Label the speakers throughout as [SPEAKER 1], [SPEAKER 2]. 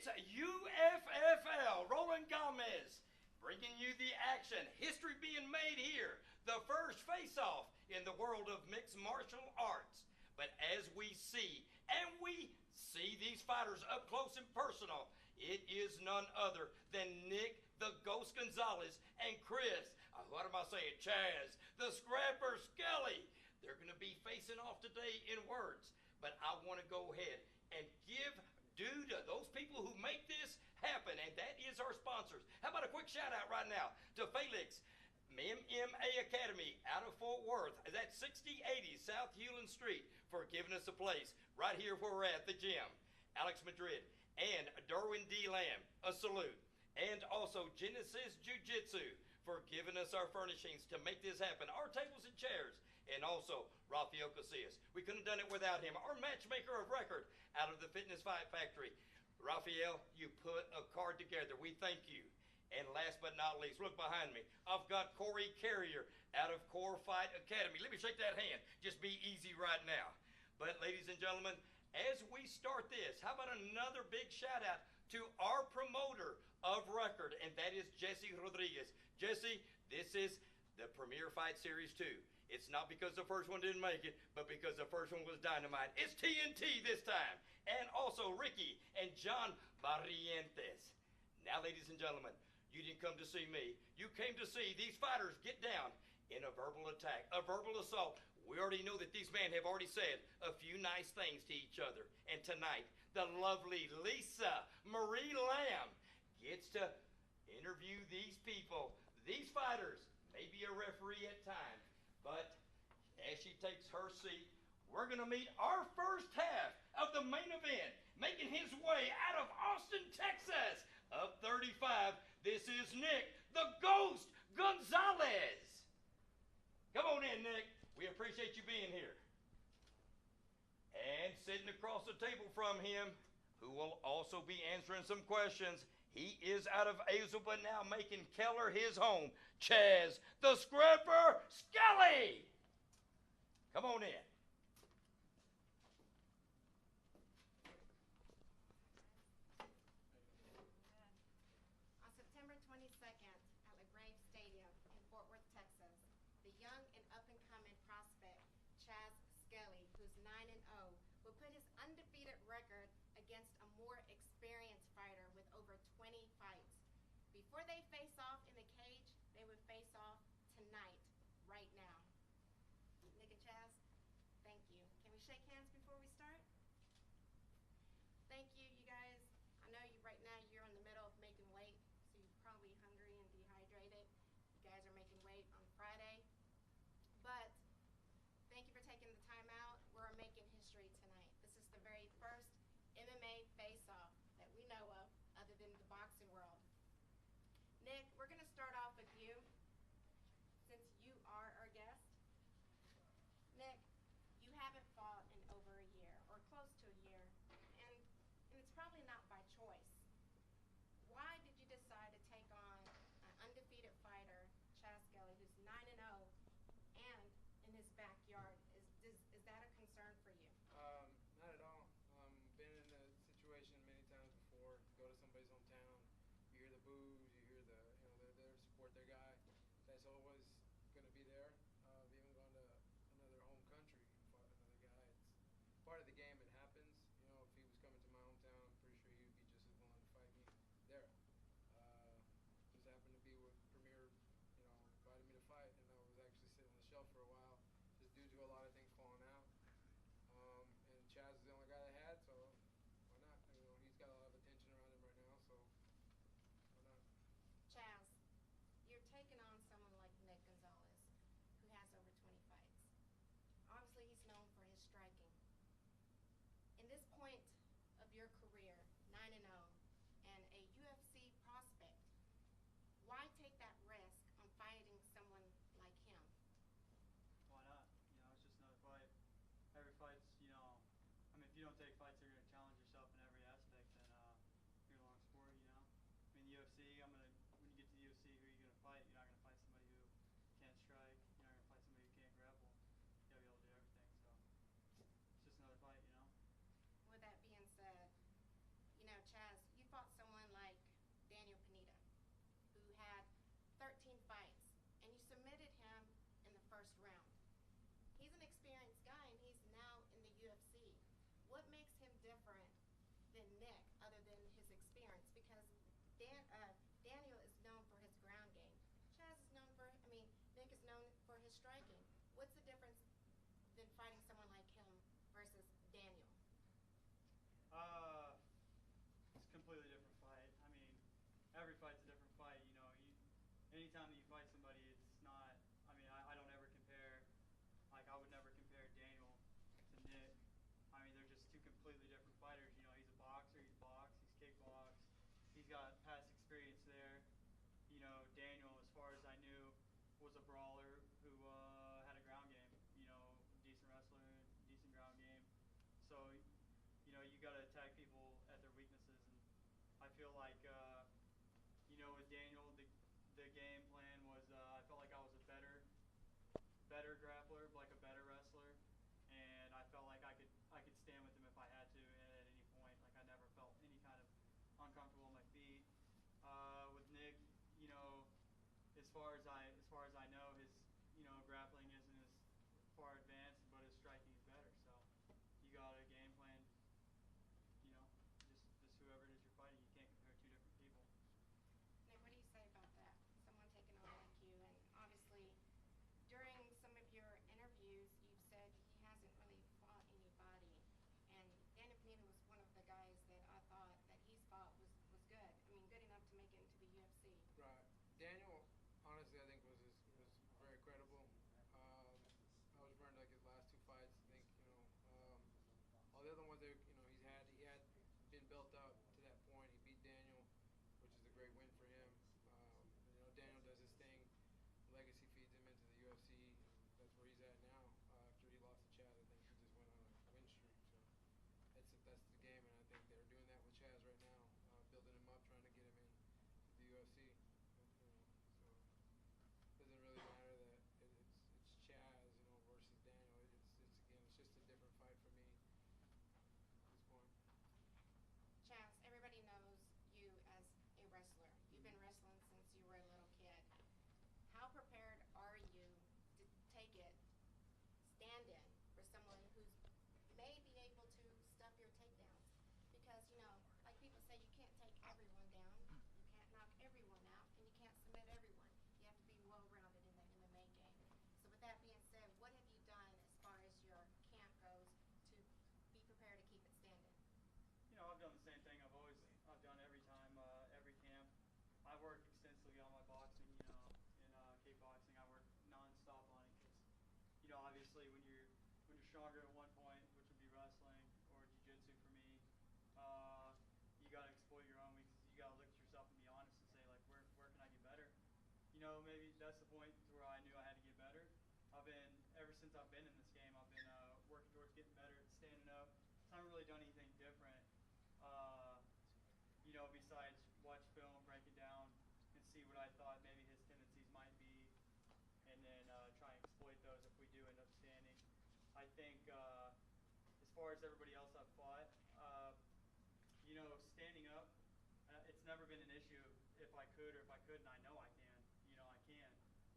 [SPEAKER 1] It's UFFL, Roland Gomez, bringing you the action. History being made here. The first face-off in the world of mixed martial arts. But as we see, and we see these fighters up close and personal, it is none other than Nick the Ghost Gonzalez and Chris, what am I saying, Chaz, the Scrapper Skelly. They're going to be facing off today in words. But I want to go ahead and give due to those people who make this happen, and that is our sponsors. How about a quick shout out right now to Felix MMA Academy out of Fort Worth. That's 6080 South Hewlin Street for giving us a place right here where we're at the gym. Alex Madrid and Derwin D. Lamb, a salute. And also Genesis Jiu-Jitsu for giving us our furnishings to make this happen. Our tables and chairs. And also Rafael Casillas. We couldn't have done it without him. Our matchmaker of record out of the Fitness Fight Factory. Rafael, you put a card together. We thank you. And last but not least, look behind me. I've got Corey Carrier out of Core Fight Academy. Let me shake that hand. Just be easy right now. But ladies and gentlemen, as we start this, how about another big shout out to our promoter of record, and that is Jesse Rodriquez. Jesse, this is the Premier Fight Series 2. It's not because the first one didn't make it, but because the first one was dynamite. It's TNT this time. And also Ricky and John Barrientos. Now, ladies and gentlemen, you didn't come to see me. You came to see these fighters get down in a verbal attack, a verbal assault. We already know that these men have already said a few nice things to each other. And tonight, the lovely Lisa Marie Lamb gets to interview these people, these fighters, maybe a referee at times. But as she takes her seat, we're going to meet our first half of the main event, making his way out of Austin, Texas, up 35. This is Nick, the Ghost Gonzalez. Come on in, Nick. We appreciate you being here. And sitting across the table from him, who will also be answering some questions, he is out of Azle, but now making Keller his home. Chaz, the Scrapper Skelly. Come on in.
[SPEAKER 2] On September 22nd at LaGave Stadium in Fort Worth, Texas, the young and up-and-coming prospect, Chaz Skelly, who's 9-0, will put his undefeated record against a more experienced fighter with over 20 fights. Before they face off in the cage, they would face off tonight, right now. Nick and Chaz, thank you. Can we shake hands before we start? Thank you, you guys. I know you right now you're in the middle of making weight, so you're probably hungry and dehydrated. You guys are making weight on Friday. But thank you for taking the time out. We're making history tonight. This is the very first MMA face-off that we know of other than the boxing world. Nick, we're going to start off with you since you are our guest. Nick, you haven't fought in over a year or close to a year, and it's probably not by choice. Why did you decide to take on an undefeated fighter, Chaz Skelly, who's 9-0, and in his backyard? Is that a concern for you?
[SPEAKER 3] Not at all. Been in a situation many times before. Go to somebody's hometown, you hear the boos, you hear the, they're there to support their guy. That's always going to be there. I've even gone to another home country and fought another guy. It's part of the game. It happens. If he was coming to my hometown, I'm pretty sure he'd be just as willing to fight me there. Just happened to be with Premier, invited me to fight, and I was actually sitting on the shelf for a while, just due to a lot of things falling out. And Chaz is the only guy I had, so why not? He's got a lot of attention around him right now, so why not?
[SPEAKER 2] Chaz, you're taking on someone like Nick Daniel is known for his ground game. Chaz is known for, I mean, Nick is known for his striking. What's the difference than fighting someone like him versus Daniel?
[SPEAKER 4] It's a completely different fight. I mean, every fight's a different fight. Anytime that you fight somebody, it's not. I mean, I don't ever compare. Like, I would never compare Daniel to Nick. I mean, they're just two completely different fighters. He's a boxer. He's boxed. He's kickboxed. He's got past experience there. Daniel, as far as I knew, was a brawler who had a ground game. Decent wrestler, decent ground game. So, you got to attack people at their weaknesses. And I feel like, with Daniel, the game plan was I felt like I was a better grappler, like a better wrestler, and I felt like I could stand with him if I had to at any point. Like, I never felt any kind of uncomfortable on my feet. With Nick, as far as I know, his grappling isn't as far advanced, but his striking is better. So you got a game plan. Just whoever it is you're fighting, you can't compare two different people.
[SPEAKER 2] Nick, what do you say about that? Someone taking on like you, and obviously during some of your interviews, you've said he hasn't really fought anybody, and Daniel Pineda was one of the guys that I thought that he's fought was good. I mean, good enough to make it into the UFC.
[SPEAKER 3] Right. Daniel, honestly, I think was very credible. I was referring to like his last two fights. I think all the other ones that he had been built up to that point. He beat Daniel, which is a great win for him. Daniel does his thing. Legacy feeds him into the UFC. And that's where he's at now. After he lost to Chaz, I think he just went on a win streak. So that's the game, and I think they're doing that with Chaz right now, building him up, trying to get him in the UFC. So it doesn't really matter that it's Chaz, versus Daniel. It's just a different fight for me at this point.
[SPEAKER 2] Chaz, everybody knows you as a wrestler. You've been wrestling since you were a little kid. How prepared are you to take it, stand in for someone who's may be able to stuff your takedowns? Because, like people say, you can't take everyone down, you can't knock everyone out, and you can't submit everyone. You have to be well-rounded in the MMA game. So with that being said, what have you done as far as your camp goes to be prepared to keep it standing?
[SPEAKER 4] I've done the same thing. I've done every time, every camp. I worked extensively on my boxing. In kickboxing, I worked nonstop on it because, obviously when you're stronger at one point, which would be wrestling or jiu-jitsu for me, you got to exploit your own weaknesses. You got to look at yourself and be honest and say, like, where can I get better? Maybe that's the point to where I knew I had to get better. Ever since I've been in this game, I've been working towards getting better at standing up. So I haven't really done anything different, besides watch film, break it down, and see what I thought maybe his tendencies might be, and then try and exploit those if we do end up standing. I think as far as everybody else I've fought, standing up, it's never been an issue if I could or if I couldn't. I know I can. I can.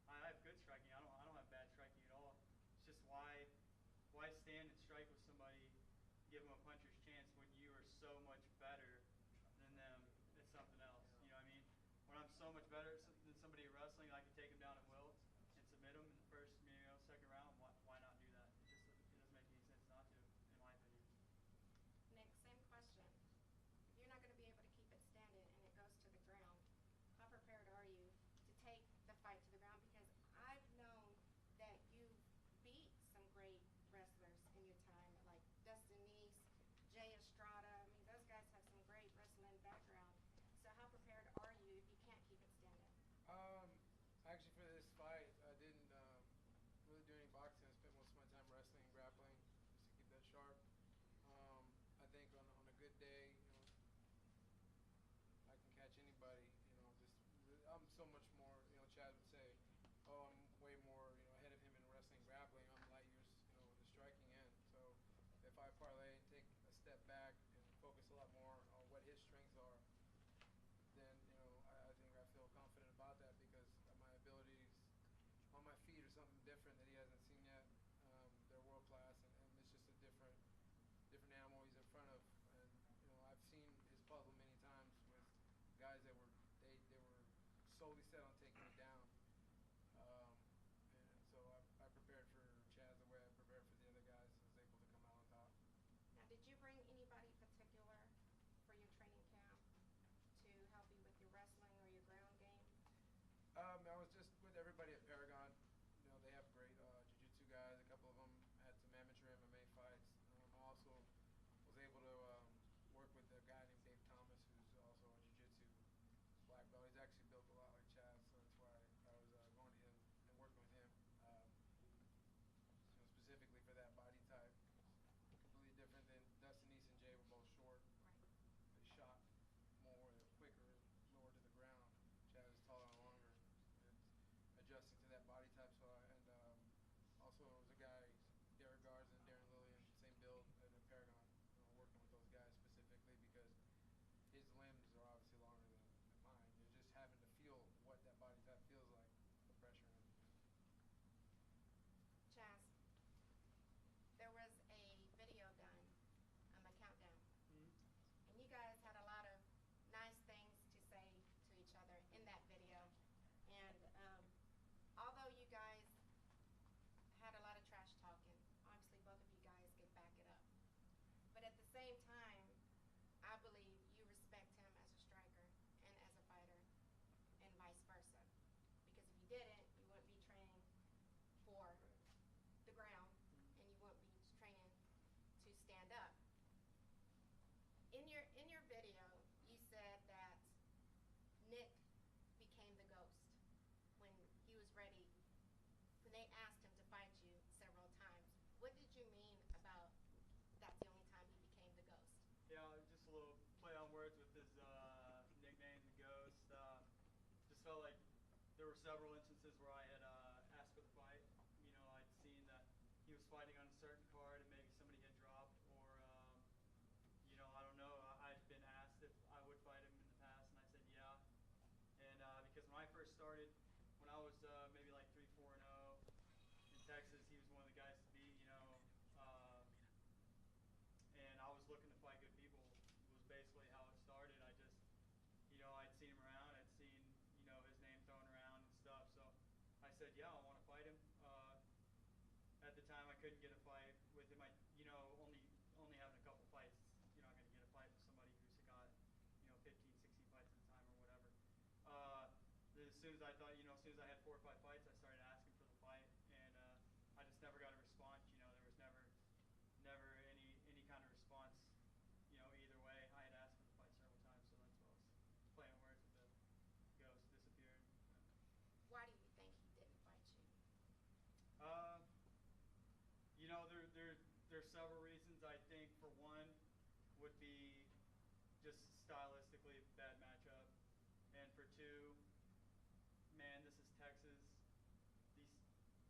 [SPEAKER 4] I have good striking. I don't have bad striking at all. It's just why stand and strike with somebody, give them a puncher's chance when you are so much better than them? It's something else. You know what I mean? When I'm so much better than somebody at wrestling, I can take them down at will and submit them in the first, second round. Why not do that? It doesn't make any sense not to, in my opinion.
[SPEAKER 2] Nick, same question. If you're not going to be able to keep it standing and it goes to the ground, how prepared are you to take the fight to the ground? Because I've known that you've beat some great wrestlers in your time, like Dustin Neese, Jay Estrada. I mean, those guys have some great wrestling background. So how prepared are you if you can't keep it standing?
[SPEAKER 3] Actually, for this fight, I didn't really do any boxing. I spent most of my time wrestling and grappling just to keep that sharp. I think on a good day, I can catch anybody. I'm so much more. Chad would say, "Oh, I'm way more, ahead of him in wrestling, grappling. I'm light years, with the striking end." So if I parlay and take a step back and focus a lot more on what his strengths are, then I think I feel confident about that because my abilities on my feet are something different that he hasn't seen yet. They're world class, and it's just a different animal he's in front of. And I've seen his puzzle many times with guys that were
[SPEAKER 4] fighting on a certain card and maybe somebody get dropped, or I don't know. I'd been asked if I would fight him in the past, and I said yeah. And because when I first started, when I was maybe like 3-4-0 in Texas, he was one of the guys to beat, and I was looking to fight good people. Was basically how it started. I just, I'd seen him around. I'd seen, his name thrown around and stuff. So I said, yeah, I want to fight him. At the time, I couldn't get a fight with him. Only having a couple fights, you're not going to get a fight with somebody who's got, 15, 16 fights at a time or whatever. As soon as I thought, as soon as I had 4 or 5 fights, I started asking for the fight, and I just never got a response. There was never any kind of response, either way. I had asked for the fight several times, so that's why I was playing words with the ghost disappeared.
[SPEAKER 2] Why do you think he didn't fight you?
[SPEAKER 4] There's several reasons. I think for one would be just stylistically bad matchup, and for two, man, this is Texas.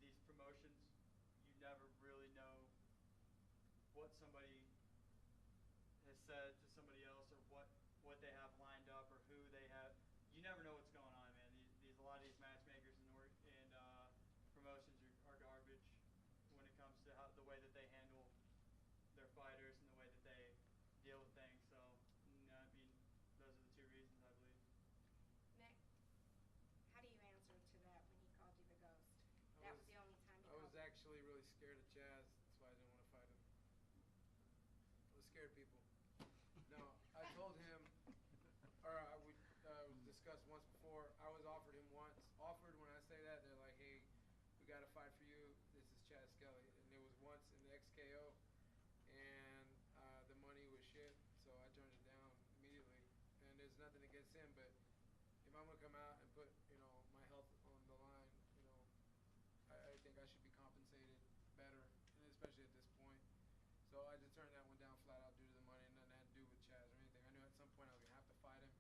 [SPEAKER 4] These promotions, you never really know what somebody has said to somebody else, or what they have lined up, or who they have. You never know what's going on, man. A lot of these matchmakers and promotions are garbage when it comes to the way that they handle their fighters and the way that they deal with things. So, those are the 2 reasons, I believe.
[SPEAKER 2] Nick, how do you answer to that when he called you the ghost? That was the only time he
[SPEAKER 3] I
[SPEAKER 2] called
[SPEAKER 3] was
[SPEAKER 2] you.
[SPEAKER 3] actually really scared of Chaz. That's why I didn't want to fight him. I was scared of people. No, I told him, or we discussed once before. I was offered him once. Offered, when I say that, they're like, hey, we got to fight for you. This is Chaz Skelly. And it was once in the XKO, and the money was shit, so I turned it down immediately. And there's nothing against him, but if I'm going to come out and put, my health on the line, I think I should be compensated better, and especially at this point. So I just turned that one down flat out due to the money, and nothing had to do with Chaz or anything. I knew at some point I was going to have to fight him,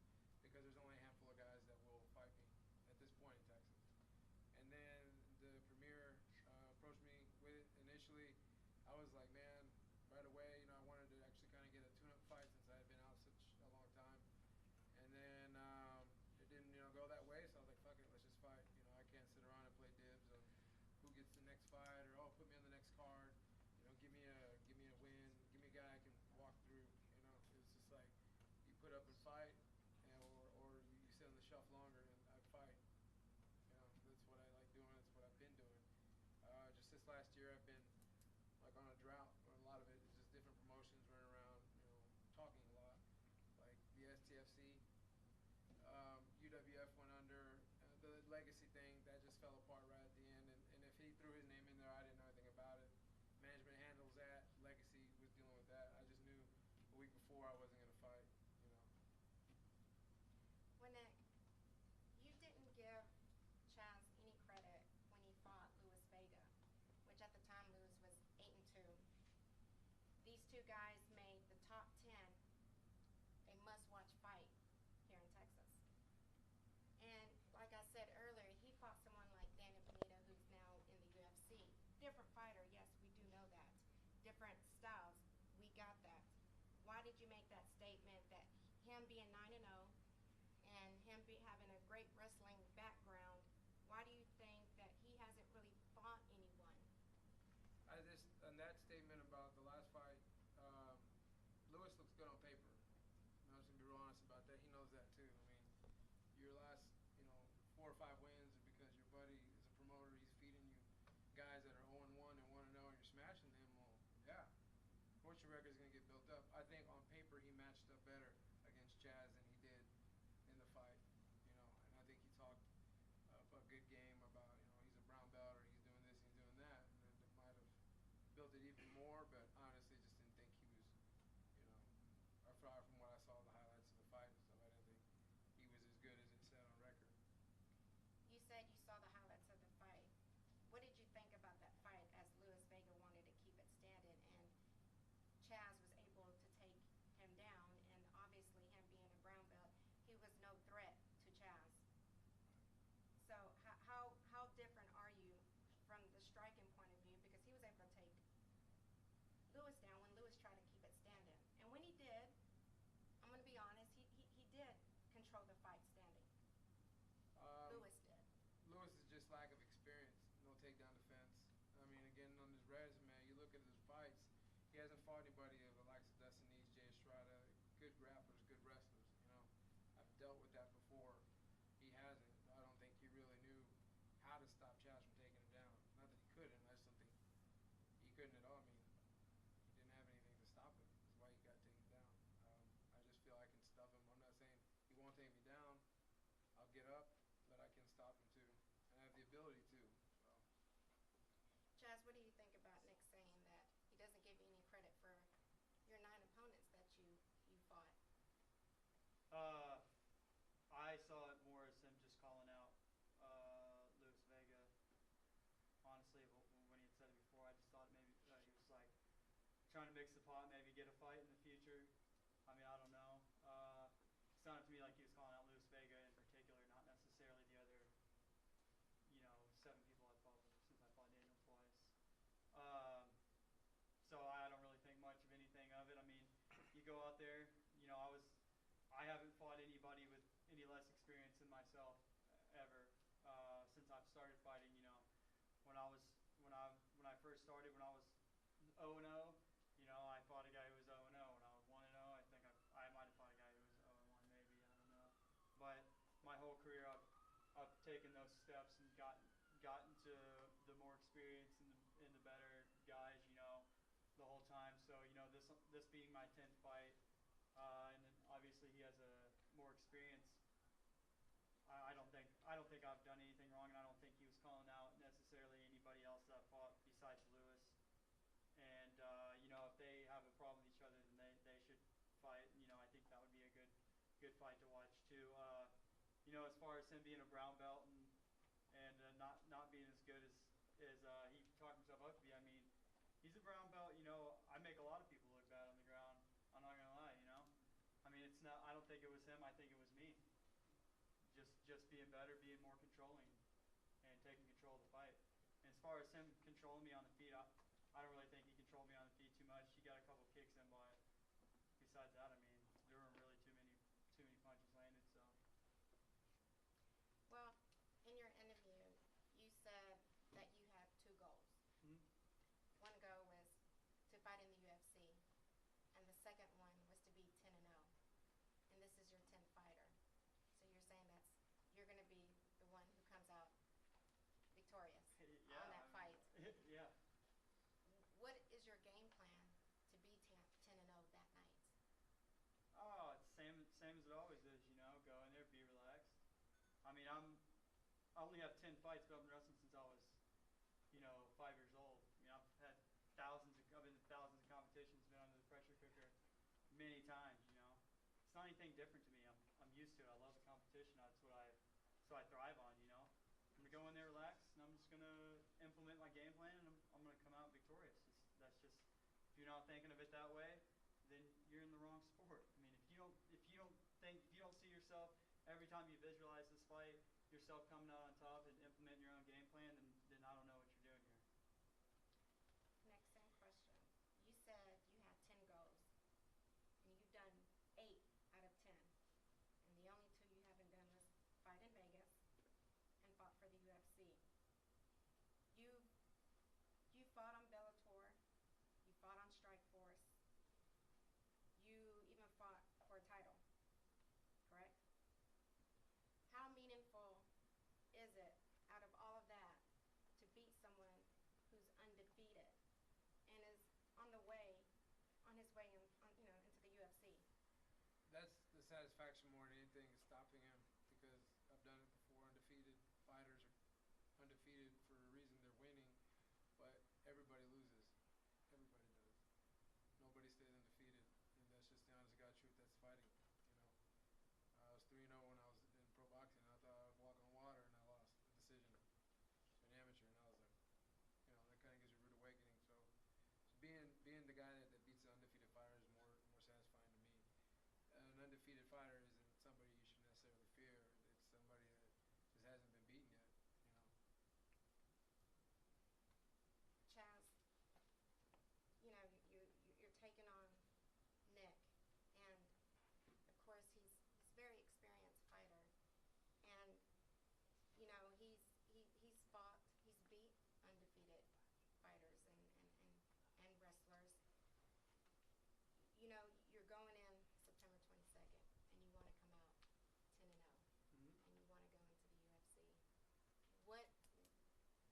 [SPEAKER 3] because there's only a handful of guys that will fight me at this point in Texas. And then the premier approached me with it initially. I was like, man, right away, I wanted to actually kind of get a tune-up fight since I had been out such a long time. And then it didn't, go that way, so I was like, fuck it, let's just fight. I can't sit around and play dibs on who gets the next fight, or put me on the next card. Give me a win, give me a guy I can walk through. It's just like you put up and fight, or you sit on the shelf longer and I fight. That's what I like doing. That's what I've been doing. Just this last year, I've been like on a drought. Where a lot of it is just different promotions running around, talking a lot. Like the STFC, UWF went under. The legacy thing, that just fell apart right at the end. And if he threw his name in there, I didn't know anything about it. Management handles that. Legacy was dealing with that. I just knew a week before I wasn't going to fight.
[SPEAKER 2] Well, Nick, you didn't give Chaz any credit when he fought Luis Vega, which at the time Luis was 8-2. These 2 guys made the top 10 a must-watch fight here in Texas. And like I said earlier, he fought someone like Daniel Pineda, who's now in the UFC. Different fighter, yes, we do know that. Different styles, we got that. Why did you make that statement that him being 9-0 and him having a great wrestling background, why do you think that he hasn't really fought anyone?
[SPEAKER 3] On that statement about the last fight, Luis looks good on paper. I'm just going to be real honest about that. He knows that too. Your last, 4 or 5 wins are because your buddy is a promoter. He's feeding you guys that are 0-1 and 1-0, and you're smashing them. Well, yeah, of course your record's going to get built up. I think on paper he matched up better against Chaz than he did in the fight. And I think he talked a good game about, he's a brown belt, or he's doing this, he's doing that, and then it might have built it even more. But honestly, just didn't think he was, from what I saw the highlights of the fight and stuff, I didn't think he was as good as it said on record.
[SPEAKER 2] You
[SPEAKER 3] get up, that I can stop him too, and I have the ability to. So.
[SPEAKER 2] Jazz, what do you think about Nick saying that he doesn't give you any credit for your 9 opponents that you fought?
[SPEAKER 4] I saw it more as him just calling out Luis Vega. Honestly, when he had said it before, I just thought maybe he was like trying to mix the pot, maybe get a fight in the future. I mean, I don't know. It sounded to me like he was calling out Luis Vega in particular, not necessarily the other, 7 people I've fought since I fought Daniel twice. So I don't really think much of anything of it. I mean, you go out there, I haven't fought anybody with any less experience than myself ever since I've started fighting. When I first started, when I was 0-0, I fought a guy who was 0-0. When I was 1-0, I think I might have fought a guy who was 0-1, maybe, I don't know. But my whole career, I've taken those steps and gotten to the more experienced and the better guys, the whole time. So this being my 10th fight. And then obviously he has a more experience. I don't think I've done anything wrong, and I don't think he was calling out necessarily anybody else that I fought besides Lewis. And if they have a problem with each other, then they should fight. I think that would be a good fight to watch too. As far as him being a brown belt and not being as good as he talked himself up to be, I mean, he's a brown belt. I make a lot of people look bad on the ground. I'm not gonna lie, I mean, it's not. I don't think it was him. I think it was me. Just being better, being more controlling, and taking control of the fight. And as far as him controlling me on the feet, I don't really think he controlled me on the feet too much. He got a couple kicks in, but besides that, I mean, there weren't really too many punches landed. So.
[SPEAKER 2] Well, in your interview, you said that you had 2 goals.
[SPEAKER 4] Mm-hmm.
[SPEAKER 2] One goal was to fight in the UFC, and the second one was to be 10-0. And this is your 10th fighter. So you're saying you're going to be the one who comes out victorious on that fight.
[SPEAKER 4] Yeah.
[SPEAKER 2] What is your game plan to be 10-0 that night?
[SPEAKER 4] Oh, it's same as it always is. Go in there, be relaxed. I mean, I only have 10 fights, but I've been wrestling since I was, 5 years old. I mean, I've been in thousands of competitions, been under the pressure cooker many times. It's not anything different to me. I'm used to it. I love the competition. That's what I thrive on. I'm gonna go in there, relax, and I'm just gonna implement my game plan, and I'm gonna come out victorious. That's just, if you're not thinking of it that way, then you're in the wrong sport. I mean, if you don't see yourself every time you visualize this fight, yourself coming out on top and implement your own game plan, then I don't know what you're doing here.
[SPEAKER 2] Next, same question. You said you had 10 goals, and you've done 8 out of 10. And the only 2 you haven't done was fight in Vegas and fought for the UFC. You fought on Bellator. You fought on Strikeforce. You even fought for a title, correct? How meaningful is it, out of all of that, to beat someone who's undefeated and is on his way into the UFC?
[SPEAKER 3] That's the satisfaction more than anything is stopping him, because I've done it before. Undefeated fighters are undefeated for a reason. They're winning, but everybody loses. Everybody does. Nobody stays undefeated, and that's just the honest to God truth. That's fighting. I was 3-0 when I was in pro boxing. I thought I would walk on water, and I lost a decision to an amateur, and I was like, that kind of gives you a rude awakening. So being the guy that beats the undefeated fighter is more satisfying to me. An undefeated fighter isn't somebody you should necessarily fear. It's somebody that just hasn't been beaten yet.
[SPEAKER 2] Chaz, you're taking on Nick, and of course he's a very experienced fighter, and he's beat undefeated fighters and wrestlers. You're going in September 22nd, and you want to come out 10-0,
[SPEAKER 4] Mm-hmm.
[SPEAKER 2] and you want to go into the UFC.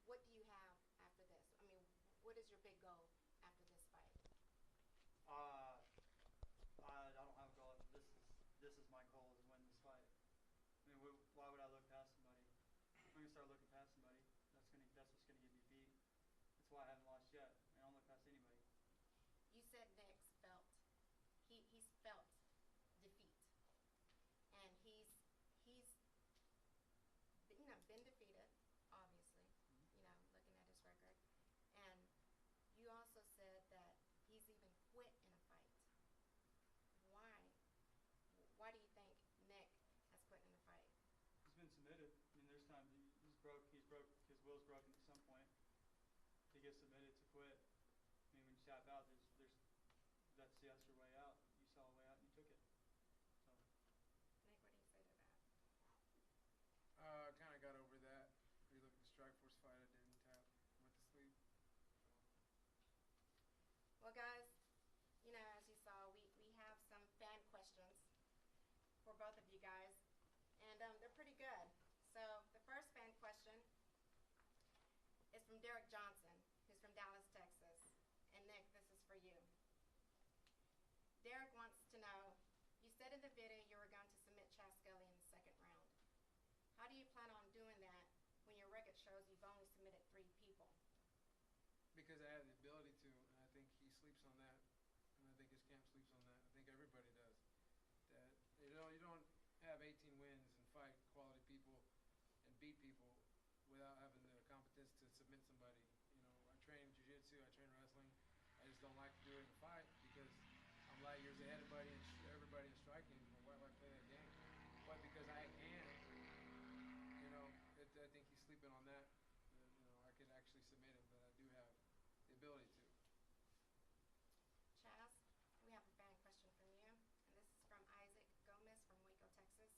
[SPEAKER 2] What do you have after this? I mean, what is your big goal after this fight?
[SPEAKER 4] I don't have a goal. This is my goal, is win this fight. I mean, why would I look gonna start looking past somebody. That's what's gonna get me beat. That's why I haven't lost yet. I don't look past anybody.
[SPEAKER 2] You said Nick's felt he's felt defeat, and he's been defeated, obviously. Looking at his record, and you also said that he's even quit in a fight. Why? Why do you think Nick has quit in a fight?
[SPEAKER 4] He's been submitted. I mean, there's times he's broke. His will's broken at some point. He gets submitted to quit. I mean, when you tap out, that's your way out. You saw a way out and you took it. So.
[SPEAKER 2] Nick, what do you say to that?
[SPEAKER 3] Kind of got over that. If you look at the Strikeforce fight, I didn't tap. Went to sleep.
[SPEAKER 2] Well, guys, as you saw, we have some fan questions for both of you guys, and they're pretty good. So the first fan question is from Derek Johnson, who's from Dallas, Texas. And Nick, this is for you. Derek wants to know, you said in the video you were going to submit Skelly in the second round. How do you plan on doing that when your record shows you've only submitted 3 people?
[SPEAKER 3] Because I have the ability to, and I think he sleeps on that, and I think his camp sleeps on that. I think everybody does. That you don't have 18 wins and fight quality people and beat people without having the competence to submit somebody. I train jiu-jitsu, I train wrestling. I just don't like to do it in a fight because I'm light years ahead of everybody in striking. Why do I play that game? But because I can, I think he's sleeping on that. I could actually submit him, but I do have the ability to.
[SPEAKER 2] Chaz, we have a fan question from you, and this is from Isaac Gomez from Waco, Texas.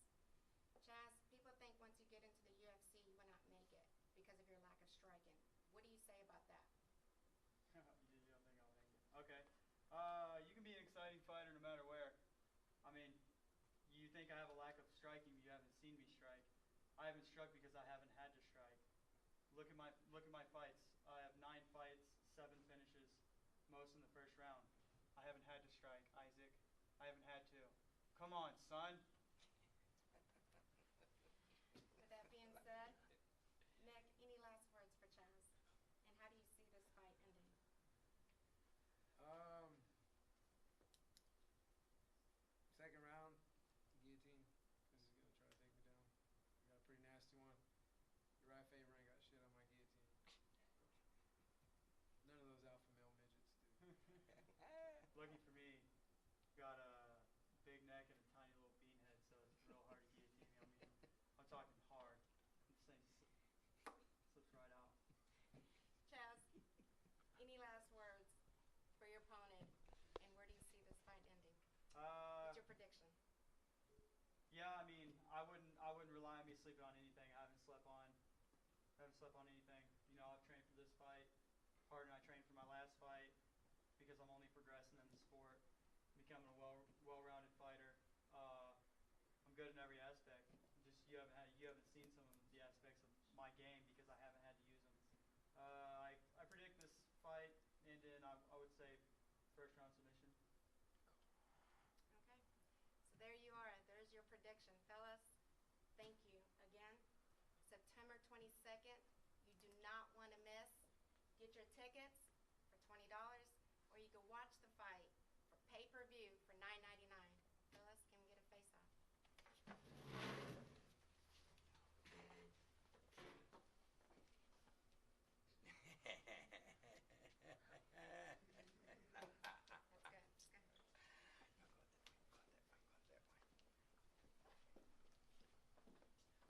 [SPEAKER 2] Chaz, people think once you get into the UFC you will not make it because of your lack of striking. What do you say about that?
[SPEAKER 4] You don't think I'll make it? Okay. You can be an exciting fighter no matter where. I mean, you think I have a lack of striking, but you haven't seen me strike. I haven't struck because I haven't had to strike. Look at my fights. I have 9 fights, 7 finishes, most in the first round. I haven't had to strike, Isaac. I haven't had to. Come on, son.
[SPEAKER 2] With that being said, Nick, any last words for Chaz? And how do you see this fight ending?
[SPEAKER 3] Second round, guillotine. This is gonna try to take me down. I got a pretty nasty one. Uriah Faber ain't got shit on my guillotine. None of those alpha male midgets do.
[SPEAKER 4] Lucky for me, got a big neck and a tiny little bean head, so it's real hard to guillotine me. I mean, I'm talking hard. This thing slips right out.
[SPEAKER 2] Chaz, any last words for your opponent, and where do you see this fight ending? What's your prediction?
[SPEAKER 4] Yeah, I mean, I wouldn't rely on me sleeping on anything. I haven't slept on anything. I've trained for this fight harder than I trained for my last fight because I'm only progressing in the sport, becoming a well-rounded fighter. I'm good in every aspect. Just you haven't seen some of the aspects of my game because I haven't had to use them. I predict this fight ending. I would say first round submission.
[SPEAKER 2] Okay. So there you are. There's your prediction. Fellas, thank you again. September 22nd. You do not want to miss. Get your tickets for $20, or you can watch the fight for pay-per-view for $9.99. Fellas, can we get a face-off?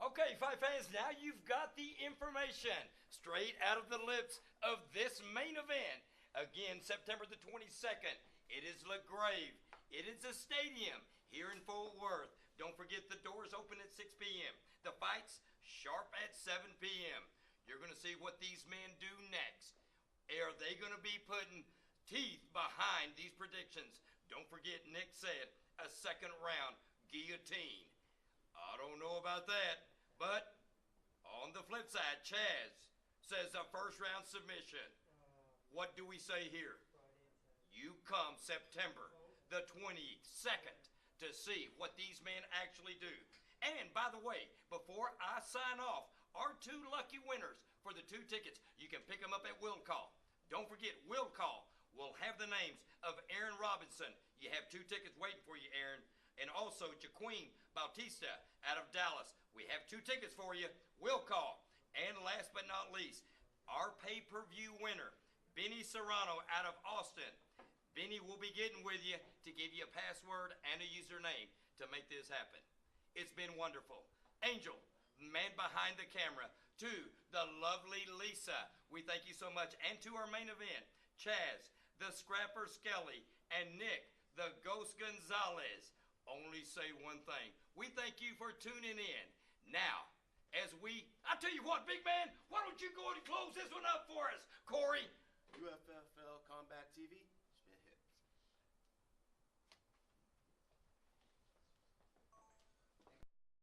[SPEAKER 1] Okay, fight fans, now you've got the information straight out of the lips of this main event. Again, September the 22nd, it is LaGave. It is a stadium here in Fort Worth. Don't forget the doors open at 6 p.m. The fight's sharp at 7 p.m. You're going to see what these men do next. Are they going to be putting teeth behind these predictions? Don't forget, Nick said, a second round guillotine. I don't know about that. But on the flip side, Chaz says a first round submission. What do we say here? You come September the 22nd to see what these men actually do. And by the way, before I sign off are 2 lucky winners for the 2 tickets. You can pick them up at will call. Don't forget, will call will have the names of Aaron Robinson. You have 2 tickets waiting for you, Aaron. And also Jaquim Bautista out of Dallas. We have 2 tickets for you. Will call. And last but not least, our pay-per-view winner, Benny Serrano out of Austin. Benny will be getting with you to give you a password and a username to make this happen. It's been wonderful. Angel, man behind the camera, to the lovely Lisa, we thank you so much. And to our main event, Chaz, the Scrapper Skelly, and Nick, the Ghost Gonzalez. Only say one thing. We thank you for tuning in. Now, I tell you what, big man, why don't you go and close this one up for us, Corey?
[SPEAKER 5] UFFL Combat TV